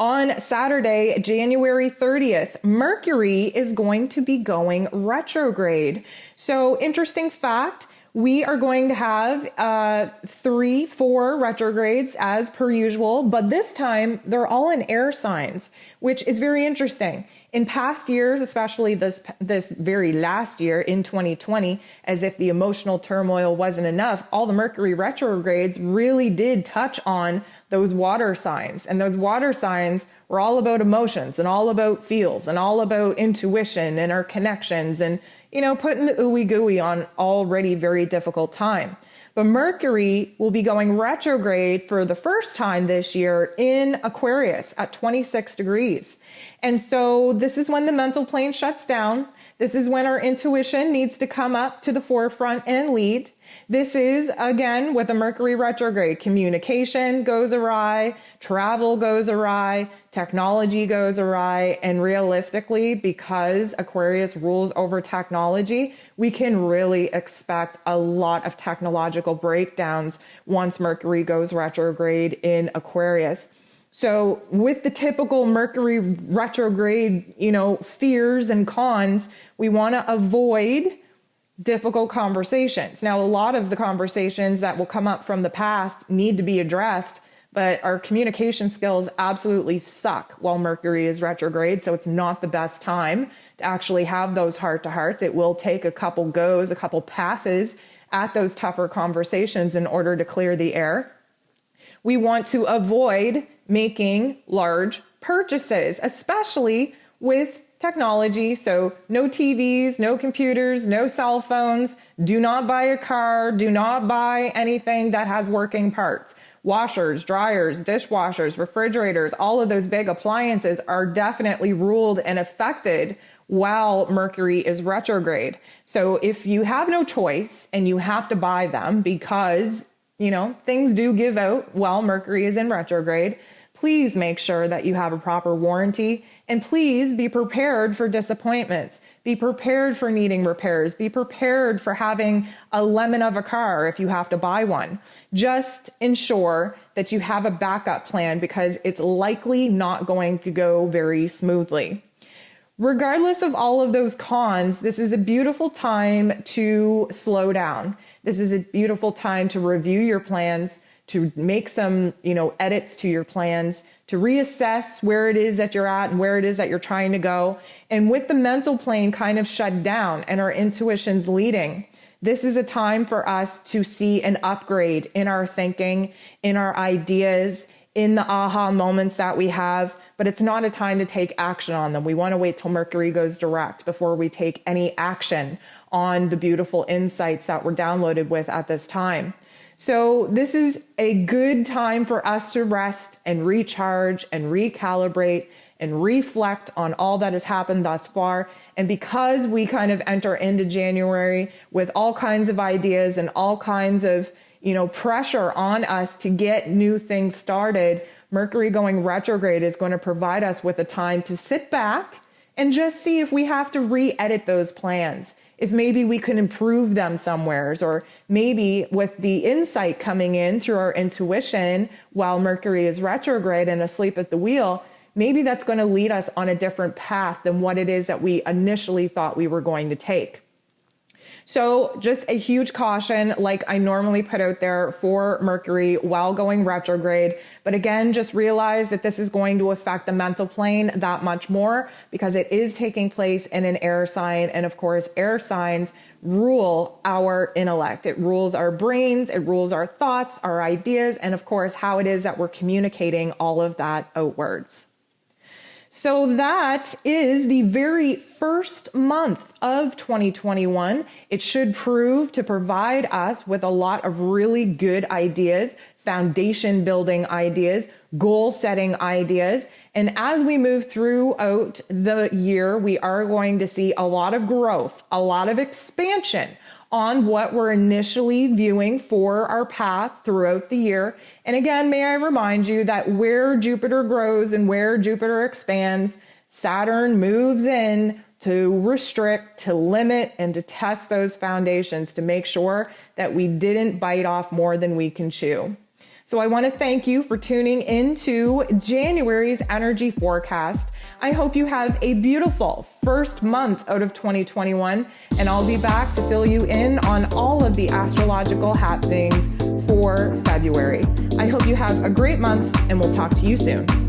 On Saturday, January 30th, Mercury is going to be going retrograde. So, interesting fact, we are going to have 3-4 retrogrades as per usual, but this time they're all in air signs, which is very interesting. In past years, especially this very last year in 2020, as if the emotional turmoil wasn't enough, all the Mercury retrogrades really did touch on those water signs. And those water signs were all about emotions and all about feels and all about intuition and our connections and, putting the ooey gooey on already very difficult time. But Mercury will be going retrograde for the first time this year in Aquarius at 26 degrees. And so this is when the mental plane shuts down. This is when our intuition needs to come up to the forefront and lead. This is, again, with a Mercury retrograde, communication goes awry, travel goes awry, technology goes awry, and realistically, because Aquarius rules over technology, we can really expect a lot of technological breakdowns once Mercury goes retrograde in Aquarius. So with the typical Mercury retrograde, fears and cons, we want to avoid difficult conversations. Now, a lot of the conversations that will come up from the past need to be addressed, but our communication skills absolutely suck while Mercury is retrograde. So it's not the best time to actually have those heart-to-hearts. It will take a couple goes, a couple passes at those tougher conversations in order to clear the air. We want to avoid making large purchases, especially with technology. So no TVs, no computers, no cell phones. Do not buy a car. Do not buy anything that has working parts. Washers, dryers, dishwashers, refrigerators, all of those big appliances are definitely ruled and affected while Mercury is retrograde. So if you have no choice and you have to buy them because, things do give out while Mercury is in retrograde, please make sure that you have a proper warranty, and please be prepared for disappointments. Be prepared for needing repairs. Be prepared for having a lemon of a car if you have to buy one. Just ensure that you have a backup plan because it's likely not going to go very smoothly. Regardless of all of those cons, this is a beautiful time to slow down. This is a beautiful time to review your plans, to make some, edits to your plans, to reassess where it is that you're at and where it is that you're trying to go. And with the mental plane kind of shut down and our intuition's leading, this is a time for us to see an upgrade in our thinking, in our ideas, in the aha moments that we have, but it's not a time to take action on them. We want to wait till Mercury goes direct before we take any action on the beautiful insights that we're downloaded with at this time. So this is a good time for us to rest and recharge and recalibrate and reflect on all that has happened thus far. And because we kind of enter into January with all kinds of ideas and all kinds of, pressure on us to get new things started, Mercury going retrograde is going to provide us with a time to sit back and just see if we have to re-edit those plans. If maybe we can improve them somewheres, or maybe with the insight coming in through our intuition while Mercury is retrograde and asleep at the wheel, maybe that's going to lead us on a different path than what it is that we initially thought we were going to take. So just a huge caution, like I normally put out there for Mercury while going retrograde. But again, just realize that this is going to affect the mental plane that much more because it is taking place in an air sign. And of course, air signs rule our intellect. It rules our brains, it rules our thoughts, our ideas, and of course, how it is that we're communicating all of that outwards. So that is the very first month of 2021. It should prove to provide us with a lot of really good ideas, foundation building ideas, goal setting ideas. And as we move throughout the year, we are going to see a lot of growth, a lot of expansion on what we're initially viewing for our path throughout the year. And again, may I remind you that where Jupiter grows and where Jupiter expands, Saturn moves in to restrict, to limit, and to test those foundations to make sure that we didn't bite off more than we can chew. So I want to thank you for tuning into January's energy forecast. I hope you have a beautiful first month out of 2021, and I'll be back to fill you in on all of the astrological happenings for February. I hope you have a great month, and we'll talk to you soon.